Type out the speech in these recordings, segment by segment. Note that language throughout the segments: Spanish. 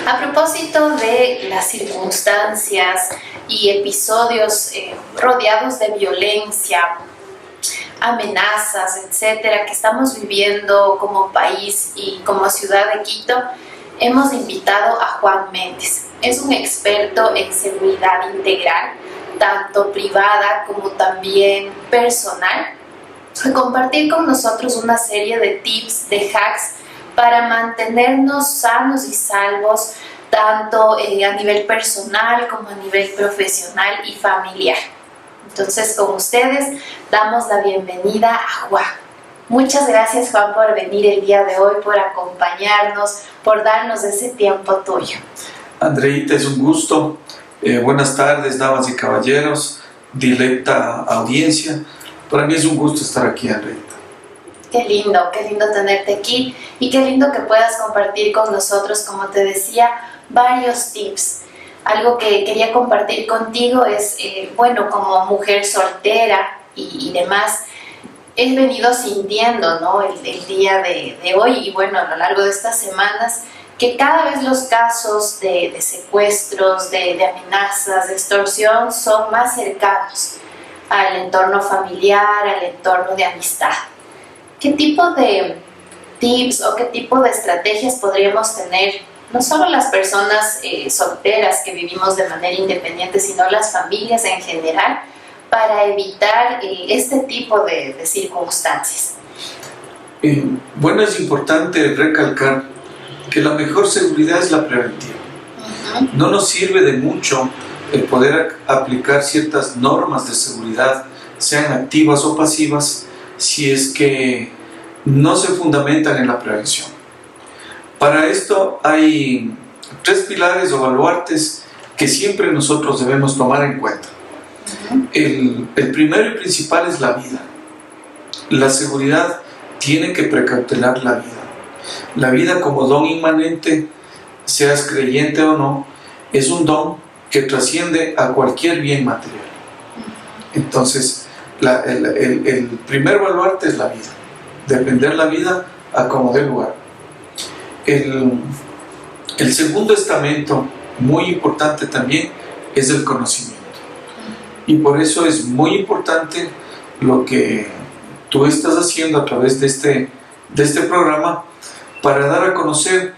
A propósito de las circunstancias y episodios rodeados de violencia, amenazas, etcétera, que estamos viviendo como país y como ciudad de Quito, hemos invitado a Juan Méndez. Es un experto en seguridad integral, tanto privada como también personal, a compartir con nosotros una serie de tips, de hacks para mantenernos sanos y salvos, tanto a nivel personal como a nivel profesional y familiar. Entonces, con ustedes damos la bienvenida a Juan. Muchas gracias, Juan, por venir el día de hoy, por acompañarnos, por darnos ese tiempo tuyo. Andreita, es un gusto. Buenas tardes, damas y caballeros, directa audiencia. Para mí es un gusto estar aquí, Andreita. Qué lindo tenerte aquí y qué lindo que puedas compartir con nosotros, como te decía, varios tips. Algo que quería compartir contigo es, como mujer soltera y demás, he venido sintiendo, ¿no? el día de hoy y a lo largo de estas semanas, que cada vez los casos de secuestros, de amenazas, de extorsión son más cercanos al entorno familiar, al entorno de amistad. ¿Qué tipo de tips o qué tipo de estrategias podríamos tener, no solo las personas solteras que vivimos de manera independiente, sino las familias en general, para evitar este tipo de circunstancias? Es importante recalcar que la mejor seguridad es la preventiva. No nos sirve de mucho el poder aplicar ciertas normas de seguridad, sean activas o pasivas, si es que no se fundamentan en la prevención. Para esto hay 3 pilares o baluartes que siempre nosotros debemos tomar en cuenta. El primero y principal es la vida. La seguridad tiene que precautelar la vida. La vida como don inmanente, seas creyente o no, es un don que trasciende a cualquier bien material. Entonces, el primer baluarte es la vida. Defender la vida a como dé lugar. El segundo estamento, muy importante también, es el conocimiento. Y por eso es muy importante lo que tú estás haciendo a través de este programa, para dar a conocer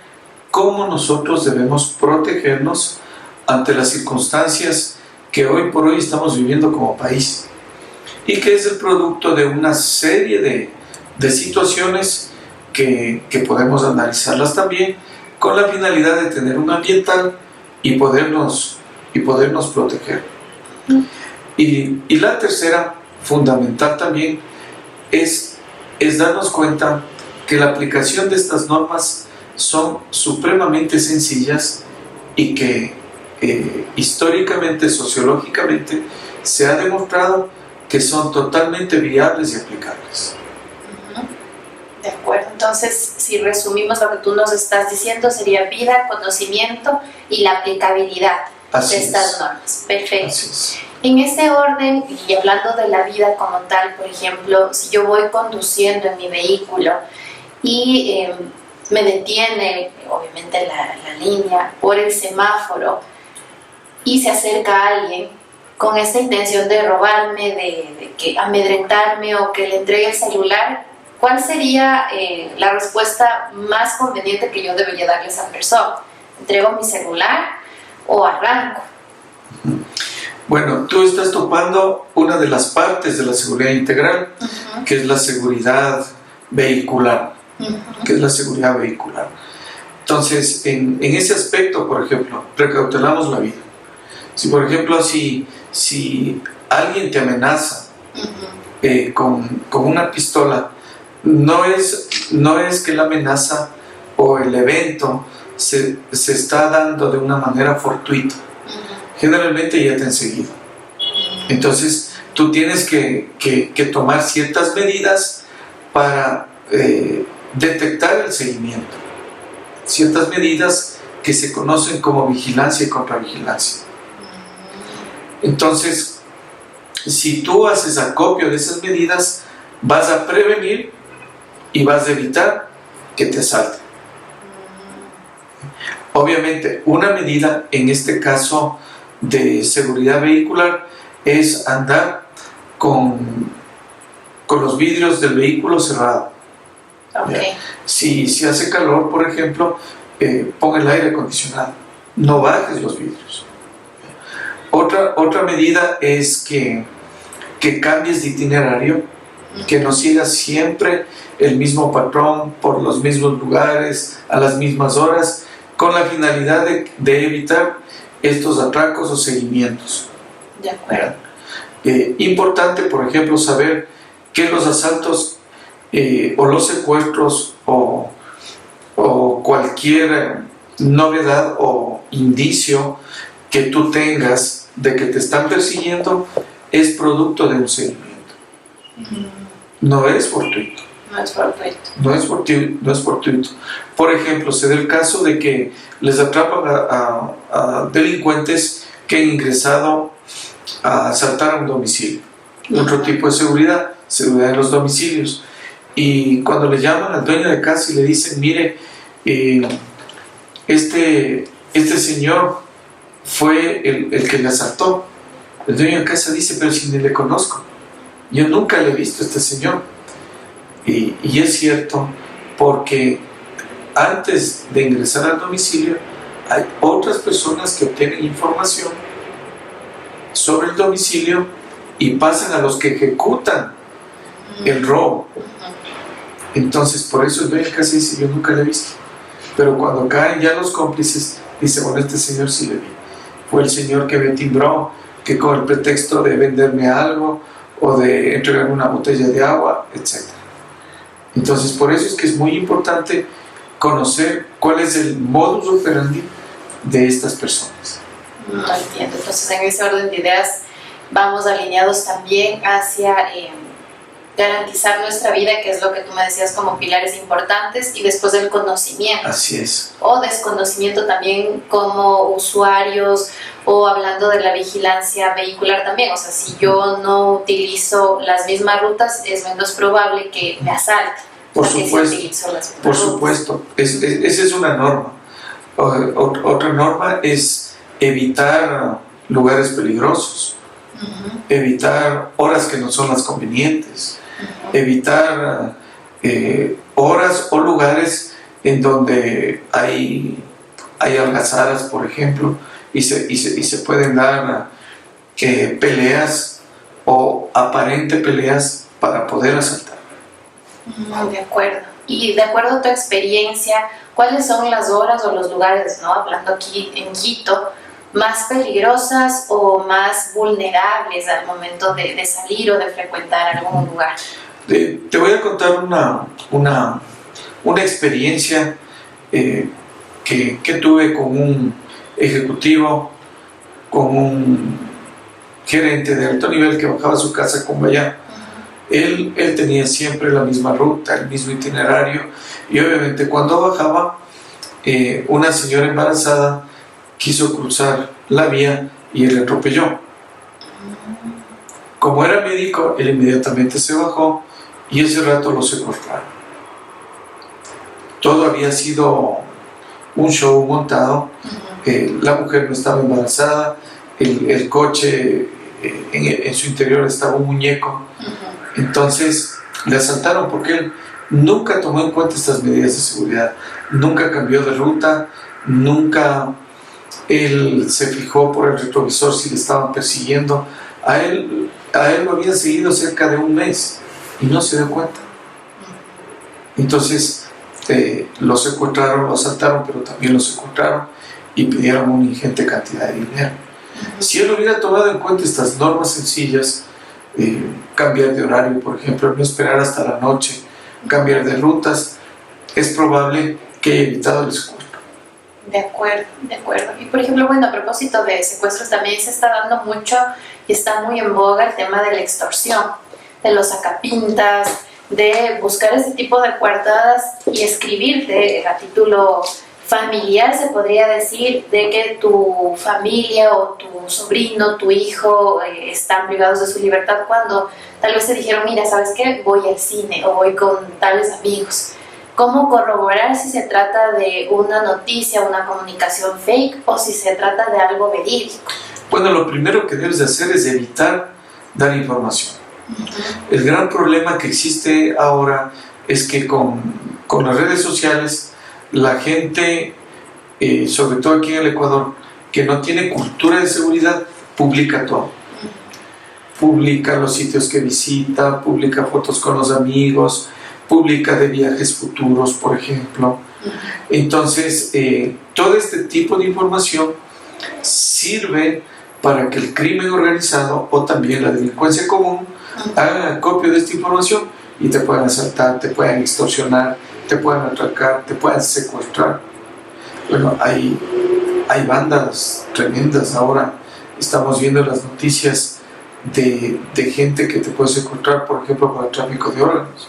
cómo nosotros debemos protegernos ante las circunstancias que hoy por hoy estamos viviendo como país, y que es el producto de una serie de situaciones que podemos analizarlas también con la finalidad de tener un ambiental y podernos proteger. Y la tercera, fundamental también, es darnos cuenta que la aplicación de estas normas son supremamente sencillas y que históricamente, sociológicamente, se ha demostrado que son totalmente viables y aplicables. De acuerdo, entonces si resumimos lo que tú nos estás diciendo, sería vida, conocimiento y la aplicabilidad de estas normas. Perfecto. En ese orden, y hablando de la vida como tal, por ejemplo, si yo voy conduciendo en mi vehículo y me detiene, obviamente, la línea por el semáforo y se acerca alguien con esta intención de robarme, de que amedrentarme o que le entregue el celular, ¿cuál sería la respuesta más conveniente que yo debería darle a esa persona? ¿Entrego mi celular o arranco? Bueno, tú estás topando una de las partes de la seguridad integral, que es la seguridad vehicular. Entonces, en ese aspecto, por ejemplo, precautelamos la vida. Si, por ejemplo, si alguien te amenaza con una pistola, no es que la amenaza o el evento se está dando de una manera fortuita. Generalmente ya te han seguido. Entonces, tú tienes que tomar ciertas medidas para detectar el seguimiento. Ciertas medidas que se conocen como vigilancia y contravigilancia. Entonces, si tú haces acopio de esas medidas, vas a prevenir y vas a evitar que te asalten. Obviamente, una medida en este caso de seguridad vehicular es andar con los vidrios del vehículo cerrados. Okay. Si hace calor, por ejemplo, pon el aire acondicionado, no bajes los vidrios. Otra medida es que cambies de itinerario, que no sigas siempre el mismo patrón por los mismos lugares, a las mismas horas, con la finalidad de evitar estos atracos o seguimientos. De acuerdo. Importante, por ejemplo, saber que los asaltos o los secuestros o cualquier novedad o indicio que tú tengas de que te están persiguiendo es producto de un seguimiento. No es fortuito. No es fortuito. Por ejemplo, se da el caso de que les atrapan a delincuentes que han ingresado a asaltar a un domicilio. Otro tipo de seguridad en los domicilios. Y cuando le llaman al dueño de casa y le dicen, mire, este señor fue el que le asaltó. El dueño de casa dice, pero si ni le conozco, yo nunca le he visto a este señor. Y es cierto, porque antes de ingresar al domicilio hay otras personas que obtienen información sobre el domicilio y pasan a los que ejecutan el robo. Entonces, por eso el dueño de casa dice, yo nunca le he visto. Pero cuando caen ya los cómplices, dice, bueno, este señor sí le vi. Fue el señor que me timbró, que con el pretexto de venderme algo o de entregarme una botella de agua, etc. Entonces, por eso es que es muy importante conocer cuál es el modus operandi de estas personas. No entiendo. Entonces, en ese orden de ideas, vamos alineados también hacia garantizar nuestra vida, que es lo que tú me decías como pilares importantes, y después el conocimiento. Así es. O desconocimiento también como usuarios, o hablando de la vigilancia vehicular también. O sea, si yo no utilizo las mismas rutas, es menos probable que me asalten. Por supuesto. Esa es una norma. Otra norma es evitar lugares peligrosos, evitar horas que no son las convenientes, evitar horas o lugares en donde hay algazaras, por ejemplo, y se pueden dar peleas o aparente peleas para poder asaltar. De acuerdo. Y de acuerdo a tu experiencia, ¿cuáles son las horas o los lugares, ¿no? Hablando aquí en Quito, más peligrosas o más vulnerables al momento de salir o de frecuentar algún lugar? Te voy a contar una experiencia que tuve con un ejecutivo, con un gerente de alto nivel que bajaba a su casa con Bayá. Él tenía siempre la misma ruta, el mismo itinerario, y obviamente cuando bajaba, una señora embarazada quiso cruzar la vía y él le atropelló. Como era médico, él inmediatamente se bajó y ese rato lo secuestraron. Todo había sido un show montado. La mujer no estaba embarazada, el coche, en su interior estaba un muñeco. Entonces le asaltaron porque él nunca tomó en cuenta estas medidas de seguridad, nunca cambió de ruta, nunca él se fijó por el retrovisor si le estaban persiguiendo. A él lo habían seguido cerca de un mes y no se dio cuenta. Entonces lo secuestraron, lo asaltaron, pero también lo secuestraron y pidieron una ingente cantidad de dinero. Si él hubiera tomado en cuenta estas normas sencillas, cambiar de horario, por ejemplo, no esperar hasta la noche, cambiar de rutas, es probable que haya evitado el secuestro. De acuerdo. Y por ejemplo, bueno, a propósito de secuestros, también se está dando mucho y está muy en boga el tema de la extorsión, de los sacapintas, de buscar ese tipo de coartadas y escribirte a título familiar, se podría decir, de que tu familia o tu sobrino, tu hijo están privados de su libertad cuando tal vez se dijeron, mira, ¿sabes qué? Voy al cine o voy con tales amigos. cómo corroborar si se trata de una noticia, una comunicación fake o si se trata de algo verídico. Bueno, lo primero que debes de hacer es evitar dar información. El gran problema que existe ahora es que con las redes sociales la gente, sobre todo aquí en el Ecuador, que no tiene cultura de seguridad, publica todo. Publica los sitios que visita, publica fotos con los amigos, publica de viajes futuros, por ejemplo. Entonces, todo este tipo de información sirve para que el crimen organizado o también la delincuencia común hagan acopio de esta información y te puedan asaltar, te puedan extorsionar, te puedan atracar, te puedan secuestrar. Bueno, hay bandas tremendas ahora. Estamos viendo las noticias de gente que te puede secuestrar, por ejemplo, para el tráfico de órganos.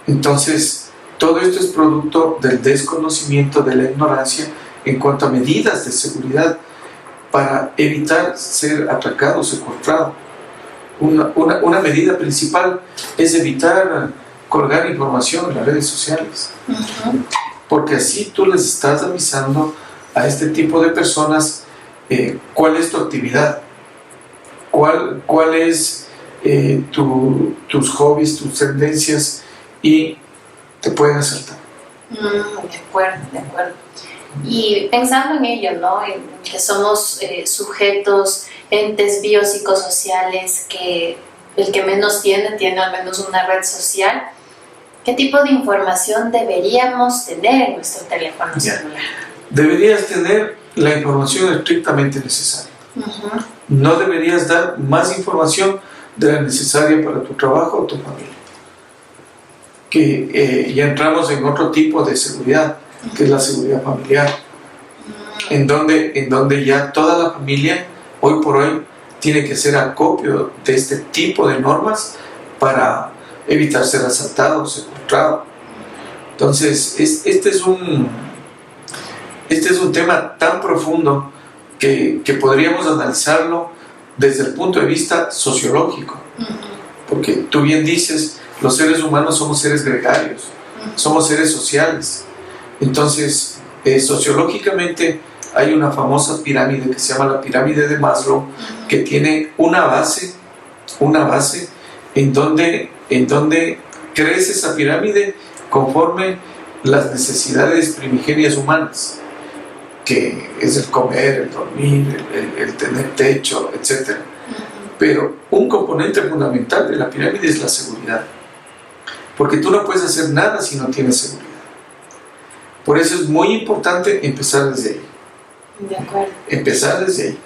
Entonces, todo esto es producto del desconocimiento, de la ignorancia en cuanto a medidas de seguridad para evitar ser atracado, secuestrado. Una medida principal es evitar colgar información en las redes sociales, porque así tú les estás avisando a este tipo de personas cuál es tu actividad, cuál es tus hobbies, tus tendencias, y te pueden asaltar. De acuerdo, de acuerdo. Y pensando en ello, ¿no? En que somos sujetos, entes biopsicosociales, que el que menos tiene al menos una red social. ¿Qué tipo de información deberíamos tener en nuestro teléfono celular? Deberías tener la información estrictamente necesaria. No deberías dar más información de la necesaria para tu trabajo o tu familia. Que ya entramos en otro tipo de seguridad, que es la seguridad familiar, en donde ya toda la familia, hoy por hoy, tiene que hacer acopio de este tipo de normas para evitar ser asaltado, secuestrado. Entonces, este es un tema tan profundo que podríamos analizarlo desde el punto de vista sociológico, porque tú bien dices, los seres humanos somos seres gregarios, somos seres sociales. Entonces, sociológicamente hay una famosa pirámide que se llama la pirámide de Maslow, que tiene una base en donde crece esa pirámide conforme las necesidades primigenias humanas, que es el comer, el dormir, el tener techo, etc. Pero un componente fundamental de la pirámide es la seguridad, porque tú no puedes hacer nada si no tienes seguridad. Por eso es muy importante empezar desde ahí. De acuerdo. Empezar desde ahí,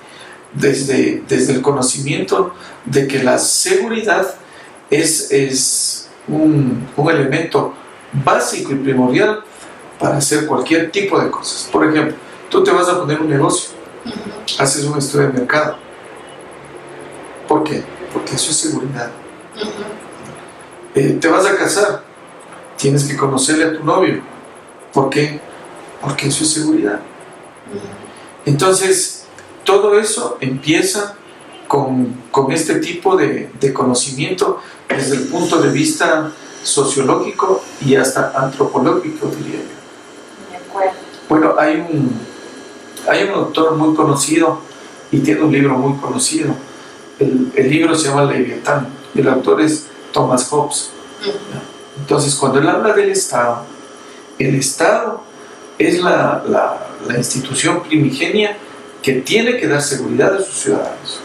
desde el conocimiento de que la seguridad es un elemento básico y primordial para hacer cualquier tipo de cosas. Por ejemplo, tú te vas a poner un negocio, haces un estudio de mercado. ¿Por qué? Porque eso es seguridad. Te vas a casar, tienes que conocerle a tu novio. ¿Por qué? Porque eso es seguridad. Entonces, todo eso empieza con este tipo de conocimiento desde el punto de vista sociológico y hasta antropológico, diría yo. De acuerdo. Bueno, hay un autor muy conocido y tiene un libro muy conocido. El libro se llama Leviatán. El autor es Thomas Hobbes. Entonces, cuando él habla del Estado, el Estado es la institución primigenia que tiene que dar seguridad a sus ciudadanos.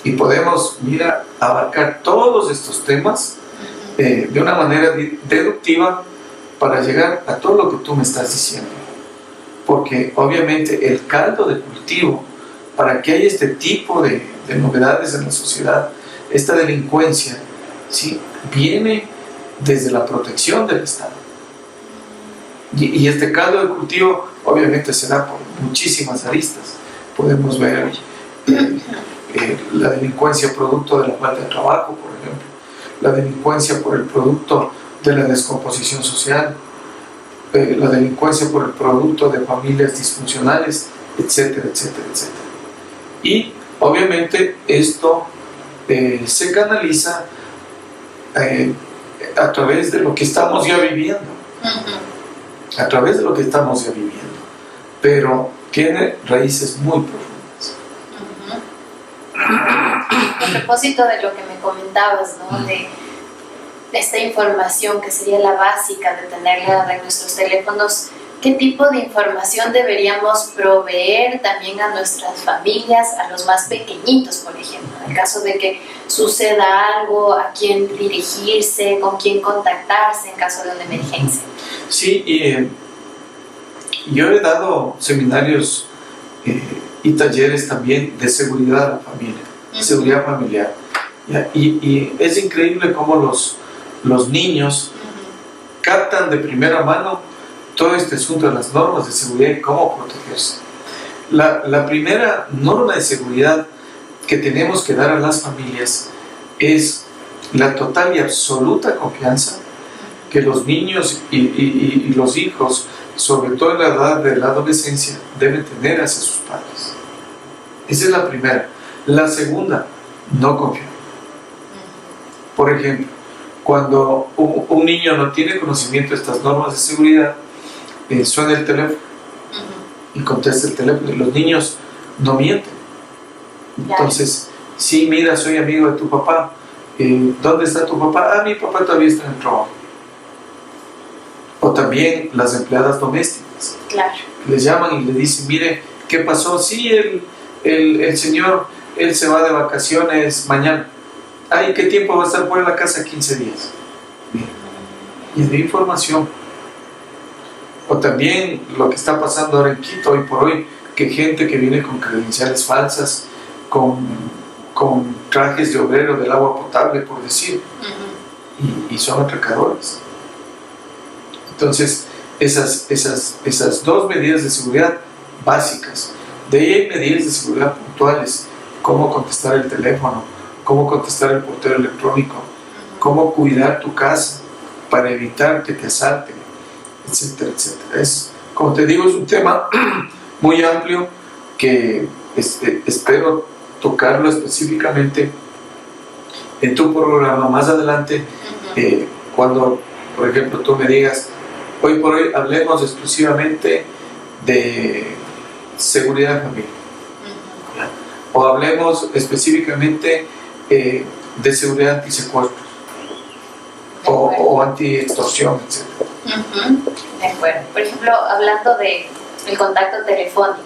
Y podemos, abarcar todos estos temas de una manera deductiva para llegar a todo lo que tú me estás diciendo. Porque obviamente el caldo de cultivo para que haya este tipo de novedades en la sociedad, esta delincuencia, ¿sí?, viene desde la protección del Estado. Y este caldo de cultivo obviamente se da por muchísimas aristas. Podemos ver la delincuencia producto de la falta de trabajo, por ejemplo, la delincuencia por el producto de la descomposición social, la delincuencia por el producto de familias disfuncionales, etcétera, etcétera, etcétera. Y obviamente esto se canaliza a través de lo que estamos ya viviendo. A través de lo que estamos ya viviendo. Pero tiene raíces muy profundas. A propósito de lo que me comentabas, ¿no? De esta información que sería la básica de tenerla en nuestros teléfonos, ¿qué tipo de información deberíamos proveer también a nuestras familias, a los más pequeñitos, por ejemplo? En el caso de que suceda algo, a quién dirigirse, con quién contactarse en caso de una emergencia. Sí, yo he dado seminarios y talleres también de seguridad a la familia, seguridad familiar. Y es increíble cómo los niños captan de primera mano todo este asunto de las normas de seguridad y cómo protegerse. La primera norma de seguridad que tenemos que dar a las familias es la total y absoluta confianza que los niños y los hijos, sobre todo en la edad de la adolescencia, deben tener hacia sus padres. Esa es la primera. La segunda, no confiar. Por ejemplo, cuando un niño no tiene conocimiento de estas normas de seguridad, suena el teléfono y contesta el teléfono. Los niños no mienten. Entonces, sí, mira, soy amigo de tu papá. ¿Dónde está tu papá? Ah, mi papá todavía está en el trabajo. O también las empleadas domésticas. Claro. Les llaman y le dicen, mire, ¿qué pasó? Sí, el señor, él se va de vacaciones mañana. Ay, ¿qué tiempo va a estar fuera de la casa? 15 días. Bien. Y de información. O también lo que está pasando ahora en Quito, hoy por hoy, que gente que viene con credenciales falsas, con trajes de obrero del agua potable, por decir, y son atracadores. Entonces, esas dos medidas de seguridad básicas. De ahí hay medidas de seguridad puntuales, cómo contestar el teléfono, cómo contestar el portero electrónico, cómo cuidar tu casa para evitar que te asalten, etcétera, etcétera. Como te digo, es un tema muy amplio que espero tocarlo específicamente en tu programa más adelante, cuando, por ejemplo, tú me digas, hoy por hoy hablemos exclusivamente de seguridad familiar, o hablemos específicamente de seguridad antisecuestros o anti-extorsión, etc. De acuerdo. Por ejemplo, hablando del contacto telefónico,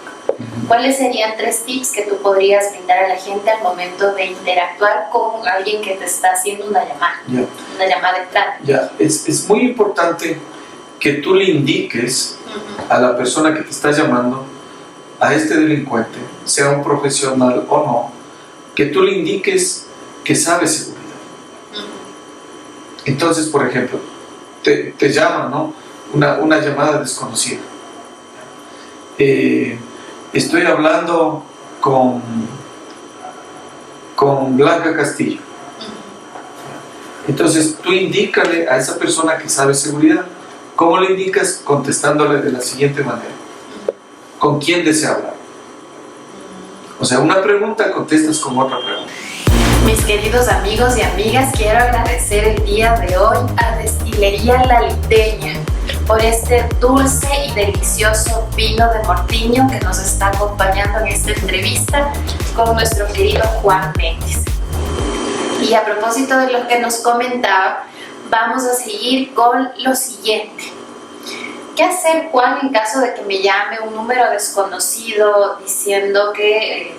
¿cuáles serían 3 tips que tú podrías brindar a la gente al momento de interactuar con alguien que te está haciendo una llamada? Una llamada de tránsito. Es muy importante que tú le indiques a la persona que te está llamando, a este delincuente, sea un profesional o no, que tú le indiques que sabe seguridad. Entonces, por ejemplo, te llaman, ¿no? Una llamada desconocida. Estoy hablando con Blanca Castillo. Entonces, tú indícale a esa persona que sabe seguridad. ¿Cómo le indicas? Contestándole de la siguiente manera. ¿Con quién desea hablar? O sea, una pregunta contestas con otra pregunta. Mis queridos amigos y amigas, quiero agradecer el día de hoy a Destilería La Liteña por este dulce y delicioso vino de Mortiño que nos está acompañando en esta entrevista con nuestro querido Juan Méndez. Y a propósito de lo que nos comentaba, vamos a seguir con lo siguiente. ¿Qué hacer, Juan, en caso de que me llame un número desconocido diciendo que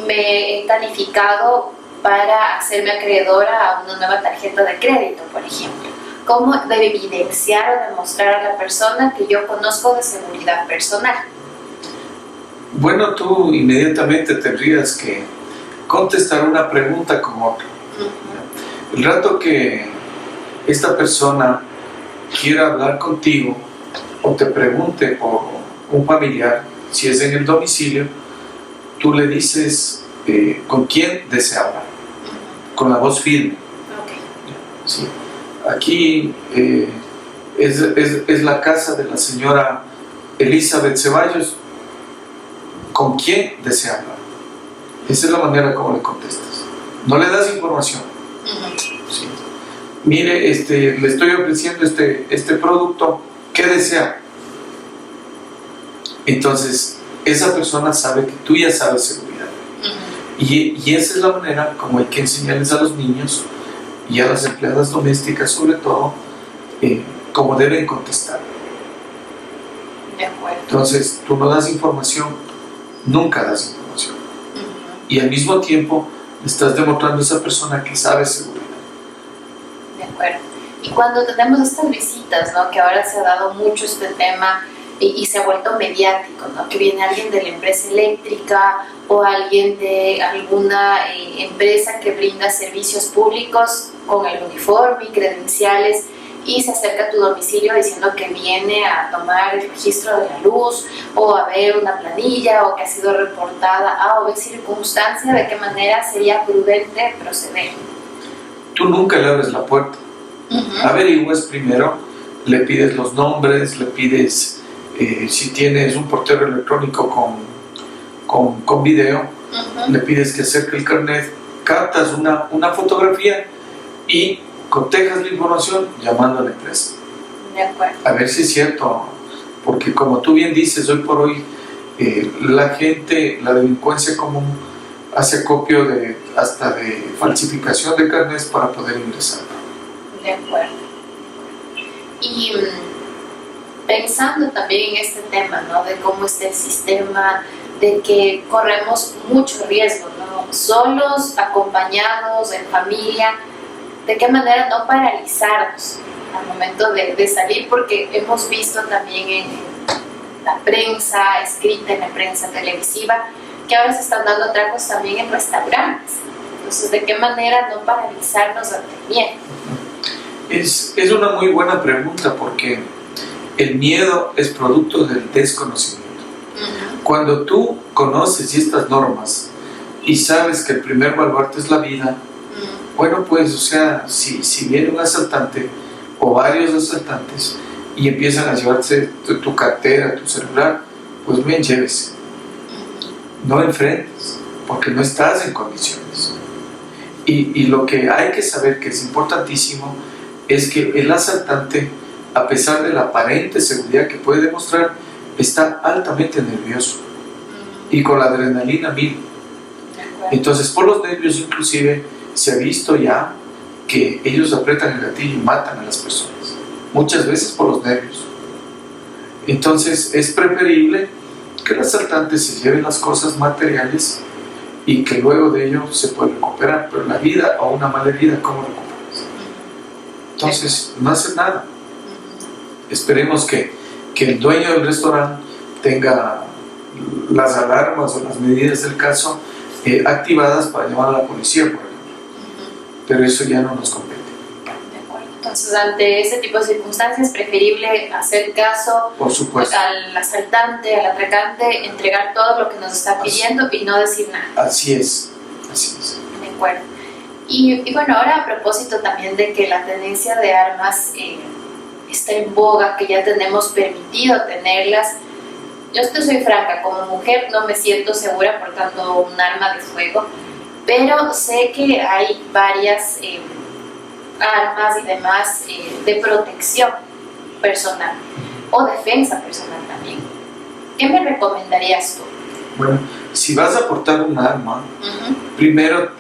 me he calificado para hacerme acreedora a una nueva tarjeta de crédito, por ejemplo? ¿Cómo debe evidenciar o demostrar a la persona que yo conozco de seguridad personal? Bueno, tú inmediatamente tendrías que contestar una pregunta con otra. El rato que esta persona quiera hablar contigo o te pregunte por un familiar, si es en el domicilio, tú le dices con quién desea hablar, con la voz firme. Sí. Aquí es la casa de la señora Elizabeth Ceballos. ¿Con quién desea hablar? Esa es la manera como le contestas. No le das información. Sí. mire, le estoy ofreciendo este producto, ¿qué desea? Entonces, esa persona sabe que tú ya sabes seguridad. Y esa es la manera como hay que enseñarles a los niños y a las empleadas domésticas, sobre todo, cómo deben contestar. De acuerdo. Entonces, tú no das información, nunca das información. Y al mismo tiempo, le estás demostrando a esa persona que sabe seguridad. De acuerdo. Y cuando tenemos estas visitas, ¿no? Que ahora se ha dado mucho este tema y se ha vuelto mediático, ¿no? Que viene alguien de la empresa eléctrica o alguien de alguna empresa que brinda servicios públicos con el uniforme y credenciales y se acerca a tu domicilio diciendo que viene a tomar el registro de la luz o a ver una planilla o que ha sido reportada a o B circunstancia, ¿de qué manera sería prudente proceder? Tú nunca le abres la puerta. Averiguas primero, le pides los nombres, le pides si tienes un portero electrónico con video, le pides que acerque el carnet, captas una fotografía y cotejas la información llamando a la empresa. De acuerdo. A ver si es cierto, porque como tú bien dices, hoy por hoy la gente, la delincuencia común hace acopio hasta de falsificación de carnets para poder ingresar. De acuerdo. Y pensando también en este tema, ¿no? De cómo está el sistema, de que corremos mucho riesgo, ¿no? Solos, acompañados, en familia, de qué manera no paralizarnos al momento de salir, porque hemos visto también en la prensa escrita, en la prensa televisiva, que ahora se están dando atracos también en restaurantes. Entonces, ¿de qué manera no paralizarnos ante el miedo? Es una muy buena pregunta, porque el miedo es producto del desconocimiento. Cuando tú conoces estas normas y sabes que el primer baluarte es la vida, bueno, pues, o sea, si viene un asaltante o varios asaltantes y empiezan a llevarse tu cartera, tu celular, pues bien, llévese. No enfrentes, porque no estás en condiciones. Y lo que hay que saber, que es importantísimo, es que el asaltante, a pesar de la aparente seguridad que puede demostrar, está altamente nervioso y con la adrenalina mil. Entonces, por los nervios inclusive, se ha visto ya que ellos apretan el gatillo y matan a las personas, muchas veces por los nervios. Entonces, es preferible que el asaltante se lleve las cosas materiales y que luego de ello se puede recuperar, pero la vida o una mala herida, ¿cómo recuperas? Entonces, no hace nada. Esperemos que el dueño del restaurante tenga las alarmas o las medidas del caso activadas para llamar a la policía, por ejemplo. Pero eso ya no nos compete. De acuerdo. Entonces, ante ese tipo de circunstancias, es preferible hacer caso, por supuesto, al asaltante, al atracante, entregar todo lo que nos está pidiendo y no decir nada. Así es, así es. De acuerdo. Y bueno, ahora a propósito también de que la tenencia de armas está en boga, que ya tenemos permitido tenerlas. Yo te soy franca, como mujer no me siento segura portando un arma de fuego, pero sé que hay varias armas y demás de protección personal o defensa personal también. ¿Qué me recomendarías tú? Bueno, si vas a portar un arma, primero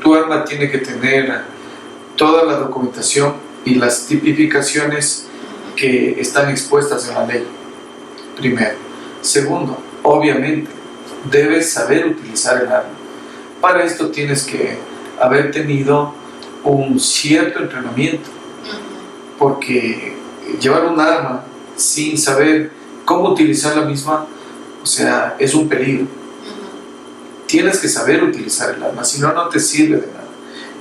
tu arma tiene que tener toda la documentación y las tipificaciones que están expuestas en la ley. Primero. Segundo, obviamente, debes saber utilizar el arma. Para esto tienes que haber tenido un cierto entrenamiento, porque llevar un arma sin saber cómo utilizar la misma, o sea, es un peligro. Tienes que saber utilizar el arma, si no, no te sirve de nada.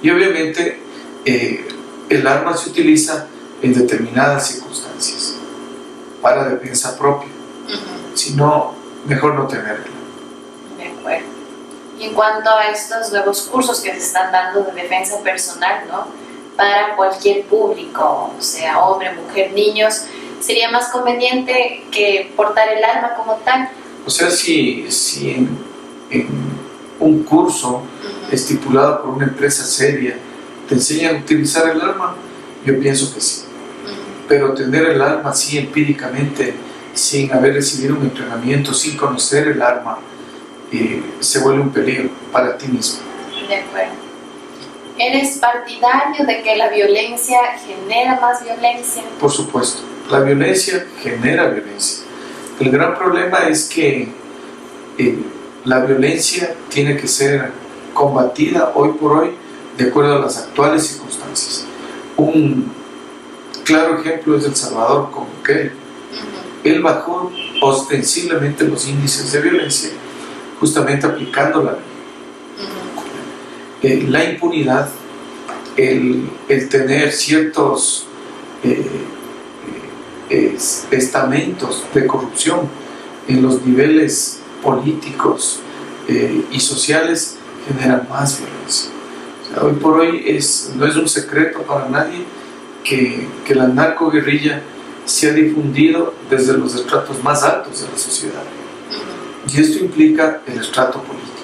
Y obviamente el arma se utiliza en determinadas circunstancias para defensa propia. Si no, mejor no tenerla. De acuerdo. Y en cuanto a estos nuevos cursos que se están dando de defensa personal, ¿no? Para cualquier público, o sea, hombre, mujer, niños, ¿sería más conveniente que portar el arma como tal? O sea, si en un curso estipulado por una empresa seria ¿Te enseñan a utilizar el arma? Yo pienso que sí. Pero tener el arma así empíricamente, sin haber recibido un entrenamiento, sin conocer el arma, se vuelve un peligro para ti mismo. De acuerdo. ¿Eres partidario de que la violencia genera más violencia? Por supuesto, la violencia genera violencia. El gran problema es que la violencia tiene que ser combatida hoy por hoy de acuerdo a las actuales circunstancias. Un claro ejemplo es El Salvador con Bukele. Él bajó ostensiblemente los índices de violencia justamente aplicando la ley. La impunidad, el tener ciertos estamentos de corrupción en los niveles políticos y sociales generan más violencia. O sea, hoy por hoy no es un secreto para nadie que la narcoguerrilla se ha difundido desde los estratos más altos de la sociedad. Y esto implica el estrato político.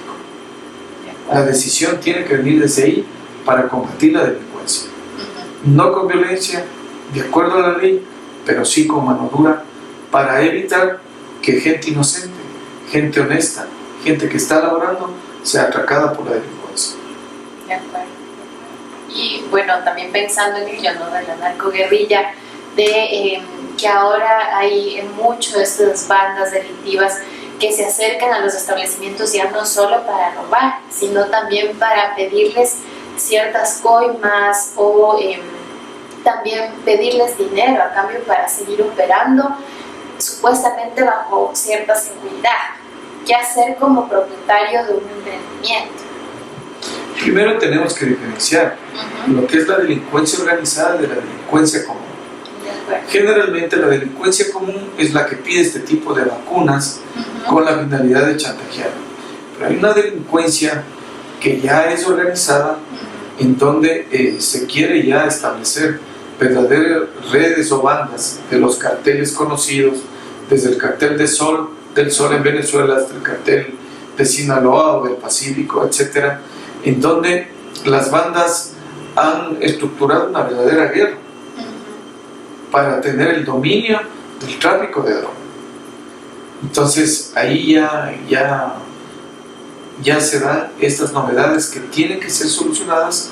La decisión tiene que venir desde ahí para combatir la delincuencia. No con violencia, de acuerdo a la ley, pero sí con mano dura, para evitar que gente inocente, gente honesta, gente que está laborando, sea atracada por la delincuencia. De acuerdo. Y bueno, también pensando en ello, ¿no?, de la narcoguerrilla, de que ahora hay mucho de estas bandas delictivas que se acercan a los establecimientos ya no solo para robar, sino también para pedirles ciertas coimas o también pedirles dinero a cambio para seguir operando, supuestamente bajo cierta seguridad. ¿Qué hacer como propietario de un emprendimiento? Primero tenemos que diferenciar lo que es la delincuencia organizada de la delincuencia común. Generalmente la delincuencia común es la que pide este tipo de vacunas con la finalidad de chantajear. Pero hay una delincuencia que ya es organizada en donde se quiere ya establecer verdaderas redes o bandas de los carteles conocidos, desde el cartel del Sol en Venezuela hasta el cartel de Sinaloa o del Pacífico, etc., en donde las bandas han estructurado una verdadera guerra para tener el dominio del tráfico de droga. Entonces ahí ya se dan estas novedades que tienen que ser solucionadas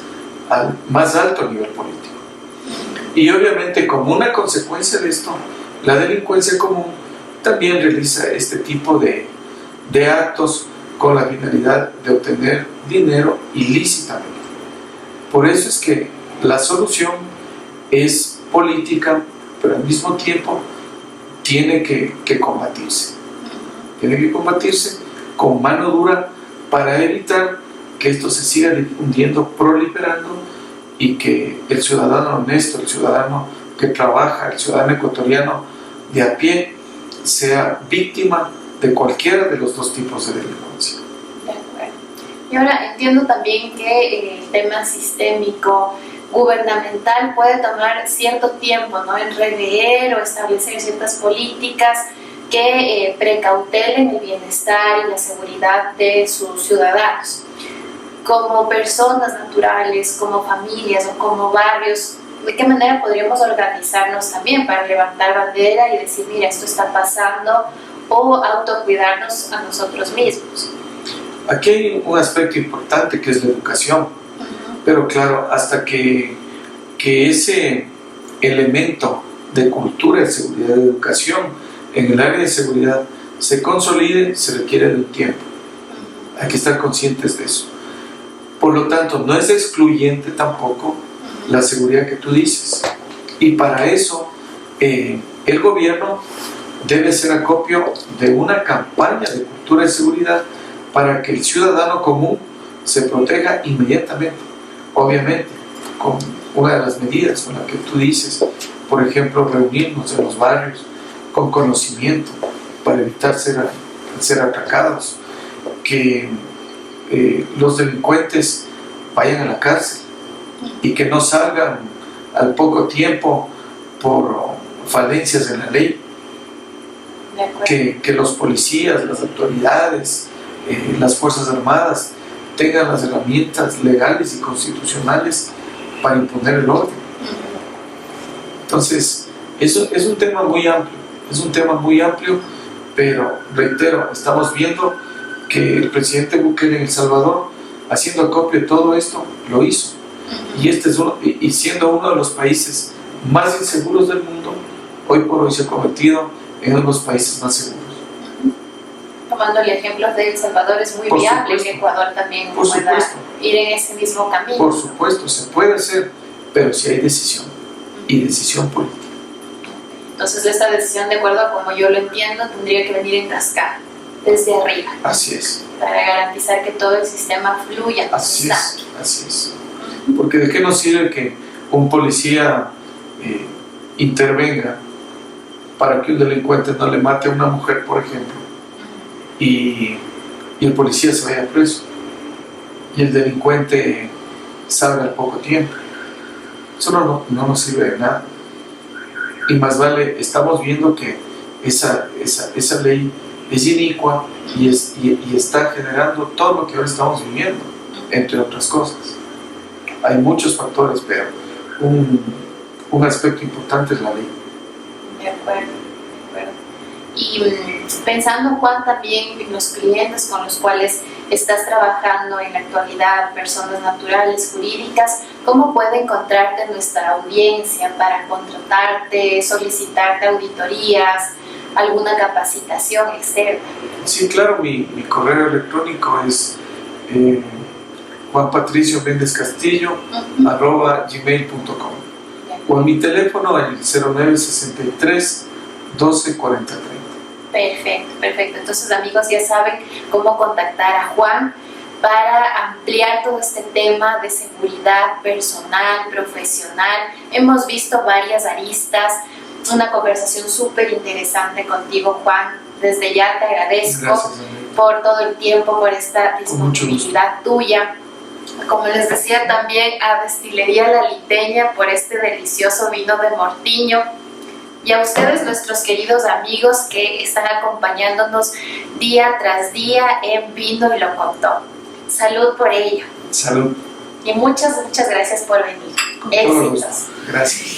al más alto nivel político. Y obviamente, como una consecuencia de esto, la delincuencia común también realiza este tipo de actos con la finalidad de obtener dinero ilícitamente. Por eso es que la solución es política, pero al mismo tiempo tiene que combatirse. Tiene que combatirse con mano dura para evitar que esto se siga difundiendo, proliferando, y que el ciudadano honesto, el ciudadano que trabaja, el ciudadano ecuatoriano de a pie, sea víctima de cualquiera de los dos tipos de delincuencia. De acuerdo. Y ahora entiendo también que el tema sistémico, gubernamental, puede tomar cierto tiempo, ¿no?, en rever o establecer ciertas políticas que precautelen el bienestar y la seguridad de sus ciudadanos. Como personas naturales, como familias o como barrios, ¿de qué manera podríamos organizarnos también para levantar bandera y decir, mira, esto está pasando, o autocuidarnos a nosotros mismos? Aquí hay un aspecto importante que es la educación, pero claro, hasta que ese elemento de cultura de seguridad, de educación en el área de seguridad se consolide, se requiere de un tiempo. Hay que estar conscientes de eso. Por lo tanto, no es excluyente tampoco la seguridad que tú dices. Y para eso, el gobierno debe hacer acopio de una campaña de cultura de seguridad para que el ciudadano común se proteja inmediatamente. Obviamente, con una de las medidas con la que tú dices, por ejemplo, reunirnos en los barrios con conocimiento para evitar ser atacados, que los delincuentes vayan a la cárcel y que no salgan al poco tiempo por falencias en la ley, que los policías, las autoridades, las Fuerzas Armadas tengan las herramientas legales y constitucionales para imponer el orden. Entonces, eso es un tema muy amplio, pero reitero, estamos viendo que el presidente Bukele en El Salvador, haciendo acopio de todo esto, lo hizo. Y siendo uno de los países más inseguros del mundo, hoy por hoy se ha convertido en uno de los países más seguros. Tomando el ejemplo de El Salvador, es muy viable que Ecuador también pueda ir en ese mismo camino. Por supuesto, se puede hacer, pero si hay decisión, y decisión política. Entonces esta decisión, de acuerdo a como yo lo entiendo, tendría que venir en cascada, desde arriba. Así es. Para garantizar que todo el sistema fluya. Así es. Porque ¿de qué nos sirve que un policía intervenga para que un delincuente no le mate a una mujer, por ejemplo, y el policía se vaya preso y el delincuente salga al poco tiempo? Eso no nos sirve de nada. Y más vale, estamos viendo que esa ley es inicua y está generando todo lo que ahora estamos viviendo, entre otras cosas. Hay muchos factores, pero un aspecto importante es la ley. De acuerdo. Y pensando, Juan, también en los clientes con los cuales estás trabajando en la actualidad, personas naturales, jurídicas, ¿cómo puede encontrarte nuestra audiencia para contratarte, solicitarte auditorías, alguna capacitación externa? Sí, claro, mi correo electrónico es juanpatriciomendezcastillo@gmail.com o en mi teléfono el 0963 12 40 30. Perfecto. Entonces, amigos, ya saben cómo contactar a Juan para ampliar todo este tema de seguridad personal, profesional. Hemos visto varias aristas, una conversación súper interesante contigo, Juan. Desde ya te agradezco por todo el tiempo, por esta disponibilidad tuya. Como les decía también a Destilería La Liteña por este delicioso vino de Mortiño. Y a ustedes, nuestros queridos amigos que están acompañándonos día tras día en Vino y lo Contó. Salud por ello. Salud. Y muchas gracias por venir. Éxitos. Gracias.